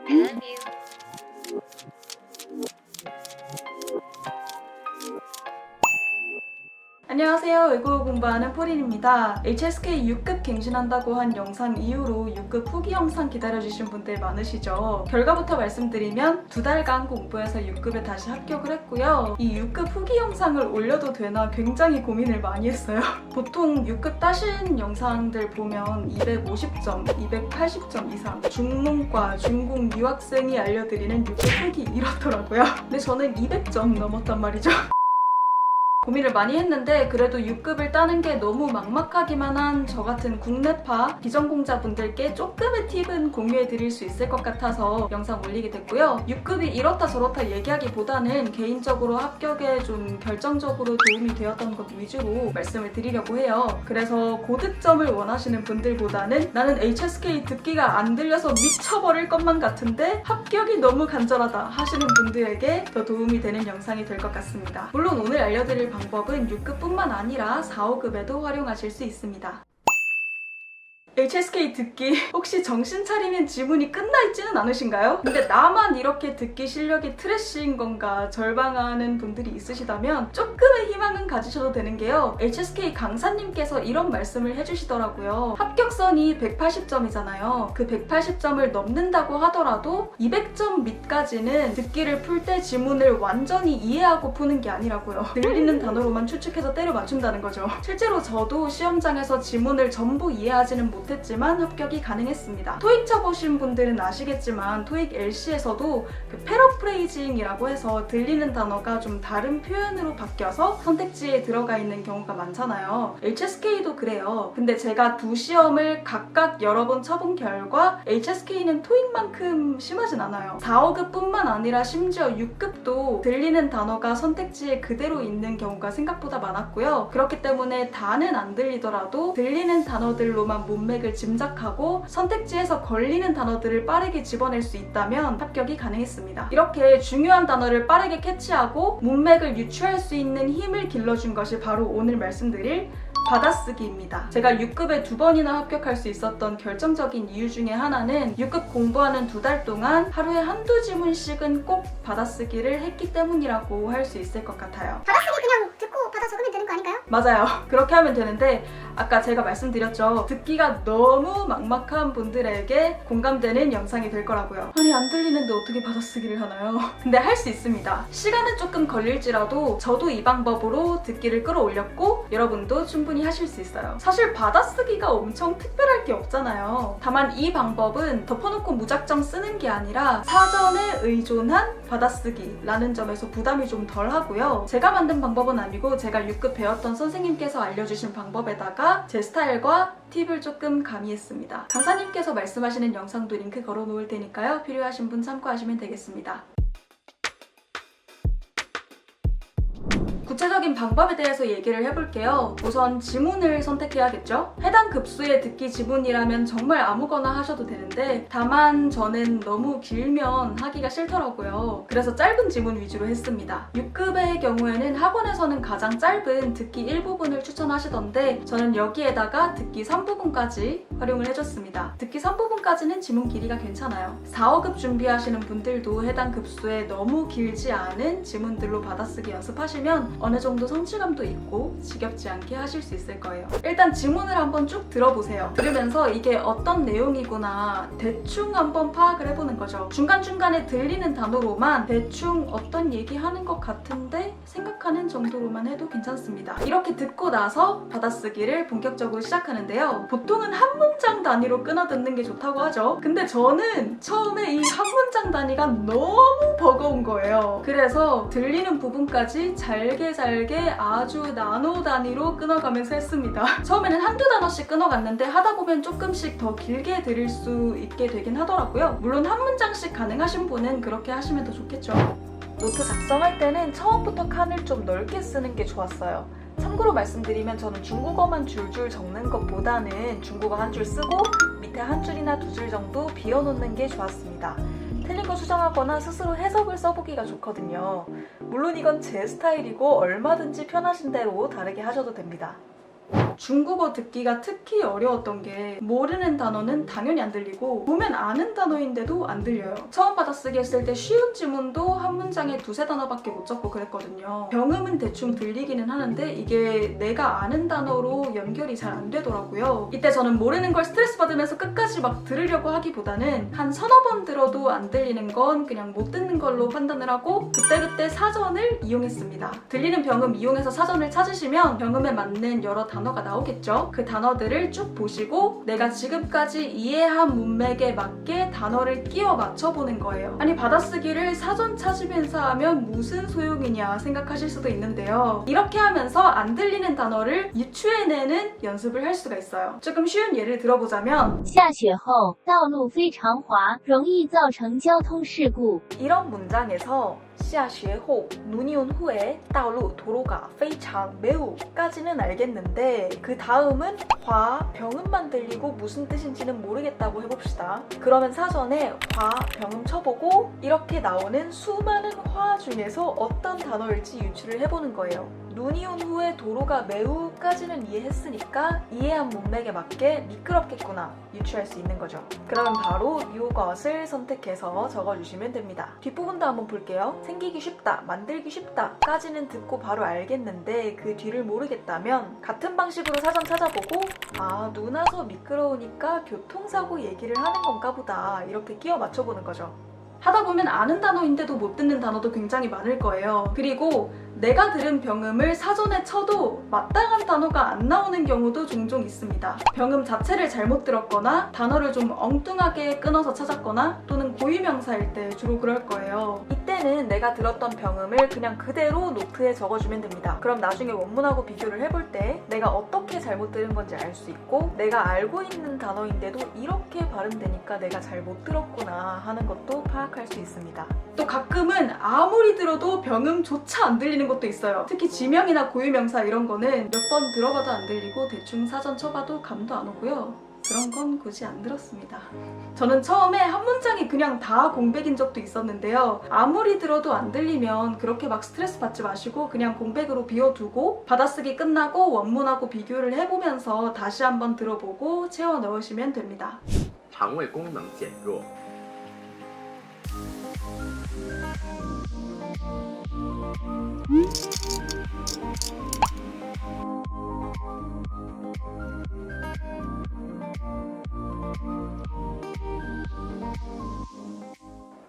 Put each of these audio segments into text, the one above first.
I love you. 안녕하세요. 외국어 공부하는 포린입니다. HSK 6급 갱신한다고 한 영상 이후로 6급 후기 영상 기다려주신 분들 많으시죠? 결과부터 말씀드리면 2달간 공부해서 6급에 다시 합격을 했고요. 이 6급 후기 영상을 올려도 되나 굉장히 고민을 많이 했어요. 보통 6급 따신 영상들 보면 250점, 280점 이상 중문과 중국 유학생이 알려드리는 6급 후기 이렇더라고요. 근데 저는 200점 넘었단 말이죠. 고민을 많이 했는데 그래도 6급을 따는 게 너무 막막하기만 한 저 같은 국내파 비전공자분들께 조금의 팁은 공유해 드릴 수 있을 것 같아서 영상 올리게 됐고요. 6급이 이렇다 저렇다 얘기하기보다는 개인적으로 합격에 좀 결정적으로 도움이 되었던 것 위주로 말씀을 드리려고 해요. 그래서 고득점을 원하시는 분들보다는 나는 HSK 듣기가 안 들려서 미쳐버릴 것만 같은데 합격이 너무 간절하다 하시는 분들에게 더 도움이 되는 영상이 될 것 같습니다. 물론 오늘 알려드릴 방법은 6급뿐만 아니라 4, 5급에도 활용하실 수 있습니다. HSK 듣기 혹시 정신 차리면 지문이 끝나 있지는 않으신가요? 근데 나만 이렇게 듣기 실력이 트래쉬인 건가 절방하는 분들이 있으시다면 조금의 희망은 가지셔도 되는 게요. HSK 강사님께서 이런 말씀을 해주시더라고요. 합격선이 180점이잖아요. 그 180점을 넘는다고 하더라도 200점 밑까지는 듣기를 풀 때 지문을 완전히 이해하고 푸는 게 아니라고요. 들리는 단어로만 추측해서 때려 맞춘다는 거죠. 실제로 저도 시험장에서 지문을 전부 이해하지는 못했지만 합격이 가능했습니다. 토익 쳐보신 분들은 아시겠지만 토익 LC에서도 그 패러프레이징이라고 해서 들리는 단어가 좀 다른 표현으로 바뀌어서 선택지에 들어가 있는 경우가 많잖아요. HSK도 그래요. 근데 제가 두 시험을 각각 여러 번 쳐본 결과 HSK는 토익만큼 심하진 않아요. 4, 5급뿐만 아니라 심지어 6급도 들리는 단어가 선택지에 그대로 있는 경우가 생각보다 많았고요. 그렇기 때문에 다는 안 들리더라도 들리는 단어들로만 문맥을 짐작하고 선택지에서 걸리는 단어들을 빠르게 집어낼 수 있다면 합격이 가능했습니다. 이렇게 중요한 단어를 빠르게 캐치하고 문맥을 유추할 수 있는 힘을 길러준 것이 바로 오늘 말씀드릴 받아쓰기입니다. 제가 6급에 2번이나 합격할 수 있었던 결정적인 이유 중에 하나는 6급 공부하는 2달 동안 하루에 한두 지문씩은 꼭 받아쓰기를 했기 때문이라고 할 수 있을 것 같아요. 받아쓰기 그냥 듣고 받아 적으면 되는 거 아닌가요? 맞아요. 그렇게 하면 되는데 아까 제가 말씀드렸죠. 듣기가 너무 막막한 분들에게 공감되는 영상이 될 거라고요. 아니 안 들리는데 어떻게 받아쓰기를 하나요? 근데 할 수 있습니다. 시간은 조금 걸릴지라도 저도 이 방법으로 듣기를 끌어올렸고 여러분도 충분히 하실 수 있어요. 사실 받아쓰기가 엄청 특별할 게 없잖아요. 다만 이 방법은 덮어놓고 무작정 쓰는 게 아니라 사전에 의존한 받아쓰기라는 점에서 부담이 좀 덜 하고요. 제가 만든 방법은 아니고 제가 6급 배웠던 선생님께서 알려주신 방법에다가 제 스타일과 팁을 조금 가미했습니다. 강사님께서 말씀하시는 영상도 링크 걸어놓을 테니까요. 필요하신 분 참고하시면 되겠습니다. 구체적인 방법에 대해서 얘기를 해볼게요. 우선 지문을 선택해야겠죠? 해당 급수의 듣기 지문이라면 정말 아무거나 하셔도 되는데 다만 저는 너무 길면 하기가 싫더라고요. 그래서 짧은 지문 위주로 했습니다. 6급의 경우에는 학원에서는 가장 짧은 듣기 1부분을 추천하시던데 저는 여기에다가 듣기 3부분까지 활용을 해줬습니다. 듣기 3부분까지는 지문 길이가 괜찮아요. 4, 5급 준비하시는 분들도 해당 급수에 너무 길지 않은 지문들로 받아쓰기 연습하시면 어느 정도 성취감도 있고 지겹지 않게 하실 수 있을 거예요. 일단 지문을 한번 쭉 들어보세요. 들으면서 이게 어떤 내용이구나 대충 한번 파악을 해보는 거죠. 중간중간에 들리는 단어로만 대충 어떤 얘기하는 것 같은데 생각하는 정도로만 해도 괜찮습니다. 이렇게 듣고 나서 받아쓰기를 본격적으로 시작하는데요. 보통은 한 문장 단위로 끊어 듣는 게 좋다고 하죠. 근데 저는 처음에 이 한 문장 단위가 너무 버거운 거예요. 그래서 들리는 부분까지 잘게 아주 나노 단위로 끊어가면서 했습니다. 처음에는 한두 단어씩 끊어갔는데 하다 보면 조금씩 더 길게 들을 수 있게 되긴 하더라고요. 물론 한 문장씩 가능하신 분은 그렇게 하시면 더 좋겠죠. 노트 작성할 때는 처음부터 칸을 좀 넓게 쓰는 게 좋았어요. 참고로 말씀드리면 저는 중국어만 줄줄 적는 것보다는 중국어 한 줄 쓰고 밑에 한 줄이나 두 줄 정도 비워놓는 게 좋았습니다. 틀린 거 수정하거나 스스로 해석을 써보기가 좋거든요. 물론 이건 제 스타일이고 얼마든지 편하신 대로 다르게 하셔도 됩니다. 중국어 듣기가 특히 어려웠던 게 모르는 단어는 당연히 안 들리고 보면 아는 단어인데도 안 들려요. 처음 받아쓰기 했을 때 쉬운 지문도 한 문장에 두세 단어밖에 못 적고 그랬거든요. 병음은 대충 들리기는 하는데 이게 내가 아는 단어로 연결이 잘 안 되더라고요. 이때 저는 모르는 걸 스트레스 받으면서 끝까지 막 들으려고 하기보다는 한 서너 번 들어도 안 들리는 건 그냥 못 듣는 걸로 판단을 하고 그때그때 사전을 이용했습니다. 들리는 병음 이용해서 사전을 찾으시면 병음에 맞는 여러 단어가 나오겠죠. 그 단어들을 쭉 보시고 내가 지금까지 이해한 문맥에 맞게 단어를 끼워 맞춰보는 거예요. 아니 받아쓰기를 사전 찾으면서 하면 무슨 소용이냐 생각하실 수도 있는데요. 이렇게 하면서 안 들리는 단어를 유추해내는 연습을 할 수가 있어요. 조금 쉬운 예를 들어보자면 下雪后，道路非常滑，容易造成交通事故。 이런 문장에서 下雪后 눈이 온 후에 道路 도로가 非常 매우까지는 알겠는데 그 다음은 화 병음만 들리고 무슨 뜻인지는 모르겠다고 해봅시다. 그러면 사전에 화 병음 쳐보고 이렇게 나오는 수많은 화 중에서 어떤 단어일지 유추를 해보는 거예요. 눈이 온 후에 도로가 매우까지는 이해했으니까 이해한 문맥에 맞게 미끄럽겠구나 유추할 수 있는 거죠. 그러면 바로 이것을 선택해서 적어주시면 됩니다. 뒷부분도 한번 볼게요. 생기기 쉽다, 만들기 쉽다 까지는 듣고 바로 알겠는데 그 뒤를 모르겠다면 같은 방식으로 사전 찾아보고 아 눈 와서 미끄러우니까 교통사고 얘기를 하는 건가 보다 이렇게 끼워 맞춰보는 거죠. 하다 보면 아는 단어인데도 못 듣는 단어도 굉장히 많을 거예요. 그리고 내가 들은 병음을 사전에 쳐도 마땅한 단어가 안 나오는 경우도 종종 있습니다. 병음 자체를 잘못 들었거나 단어를 좀 엉뚱하게 끊어서 찾았거나 또는 고유명사일 때 주로 그럴 거예요. 이때는 내가 들었던 병음을 그냥 그대로 노트에 적어주면 됩니다. 그럼 나중에 원문하고 비교를 해볼 때 내가 어떻게 잘못 들은 건지 알 수 있고 내가 알고 있는 단어인데도 이렇게 발음되니까 내가 잘 못 들었구나 하는 것도 파악할 수 있습니다. 또 가끔은 아무리 들어도 병음조차 안 들리는 것도 있어요. 특히 지명이나 고유명사 이런 거는 몇 번 들어봐도 안 들리고 대충 사전 쳐봐도 감도 안 오고요. 그런 건 굳이 안 들었습니다. 저는 처음에 한 문장이 그냥 다 공백인 적도 있었는데요. 아무리 들어도 안 들리면 그렇게 막 스트레스 받지 마시고 그냥 공백으로 비워두고 받아쓰기 끝나고 원문하고 비교를 해보면서 다시 한번 들어보고 채워 넣으시면 됩니다. 肠胃功能减弱。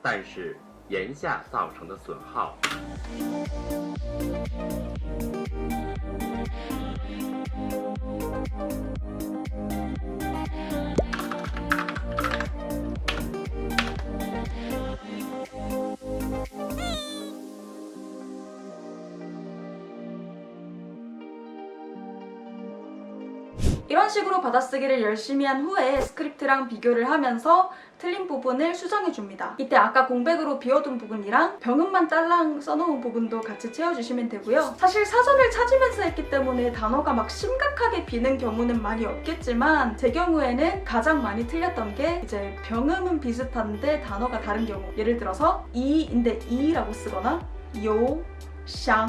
但是炎下造成的损耗。 이런 식으로 받아쓰기를 열심히 한 후에 스크립트랑 비교를 하면서 틀린 부분을 수정해줍니다. 이때 아까 공백으로 비워둔 부분이랑 병음만 딸랑 써놓은 부분도 같이 채워주시면 되고요. 사실 사전을 찾으면서 했기 때문에 단어가 막 심각하게 비는 경우는 많이 없겠지만 제 경우에는 가장 많이 틀렸던 게 이제 병음은 비슷한데 단어가 다른 경우. 예를 들어서 이인데 이라고 쓰거나 요, 샹,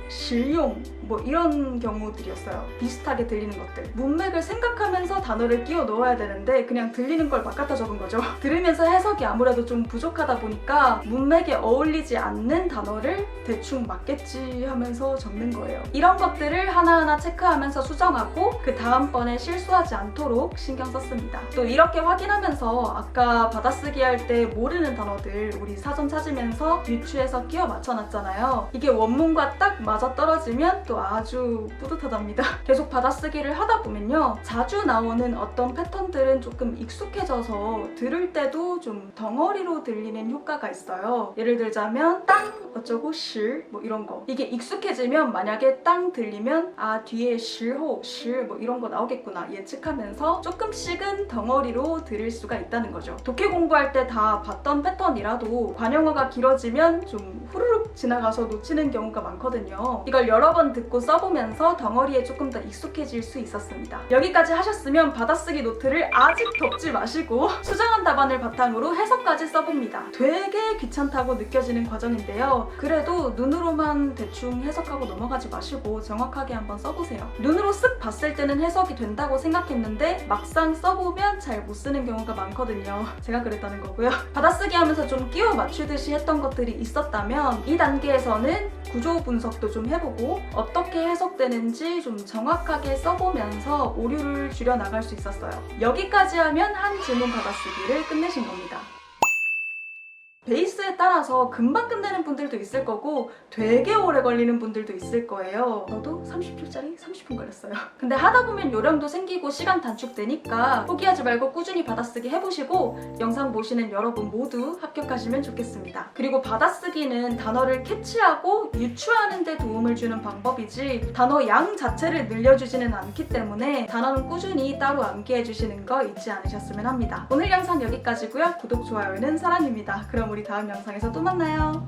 실용 뭐 이런 경우들이었어요. 비슷하게 들리는 것들. 문맥을 생각하면서 단어를 끼워 넣어야 되는데 그냥 들리는 걸 막 갖다 적은 거죠. 들으면서 해석이 아무래도 좀 부족하다 보니까 문맥에 어울리지 않는 단어를 대충 맞겠지 하면서 적는 거예요. 이런 것들을 하나하나 체크하면서 수정하고 그 다음번에 실수하지 않도록 신경 썼습니다. 또 이렇게 확인하면서 아까 받아쓰기 할 때 모르는 단어들 우리 사전 찾으면서 유추해서 끼워 맞춰놨잖아요. 이게 원문과 딱 맞아떨어지면 또 아주 뿌듯하답니다. 계속 받아쓰기를 하다 보면요. 자주 나오는 어떤 패턴들은 조금 익숙해져서 들을 때도 좀 덩어리로 들리는 효과가 있어요. 예를 들자면 땅 어쩌고 실 뭐 이런 거. 이게 익숙해지면 만약에 땅 들리면 아 뒤에 실호 실 뭐 이런 거 나오겠구나 예측하면서 조금씩은 덩어리로 들을 수가 있다는 거죠. 독해 공부할 때 다 봤던 패턴이라도 관용어가 길어지면 좀 후루룩 지나가서 놓치는 경우가 많거든요. 많아요. 이걸 여러 번 듣고 써보면서 덩어리에 조금 더 익숙해질 수 있었습니다. 여기까지 하셨으면 받아쓰기 노트를 아직 덮지 마시고 수정한 답안을 바탕으로 해석까지 써봅니다. 되게 귀찮다고 느껴지는 과정인데요. 그래도 눈으로만 대충 해석하고 넘어가지 마시고 정확하게 한번 써보세요. 눈으로 쓱 봤을 때는 해석이 된다고 생각했는데 막상 써보면 잘 못 쓰는 경우가 많거든요. 제가 그랬다는 거고요. 받아쓰기 하면서 좀 끼워 맞추듯이 했던 것들이 있었다면 이 단계에서는 구조 분석도 좀 해보고 어떻게 해석되는지 좀 정확하게 써보면서 오류를 줄여나갈 수 있었어요. 여기까지 하면 한 지문 받아쓰기를 끝내신 겁니다. 베이스에 따라서 금방 끝내는 분들도 있을 거고 되게 오래 걸리는 분들도 있을 거예요. 저도 30줄짜리 30분 걸렸어요. 근데 하다 보면 요령도 생기고 시간 단축되니까 포기하지 말고 꾸준히 받아쓰기 해보시고 영상 보시는 여러분 모두 합격하시면 좋겠습니다. 그리고 받아쓰기는 단어를 캐치하고 유추하는 데 도움을 주는 방법이지 단어 양 자체를 늘려주지는 않기 때문에 단어는 꾸준히 따로 암기해주시는 거 잊지 않으셨으면 합니다. 오늘 영상 여기까지고요. 구독, 좋아요는 사랑입니다. 그럼 우리 다음 영상에서 또 만나요.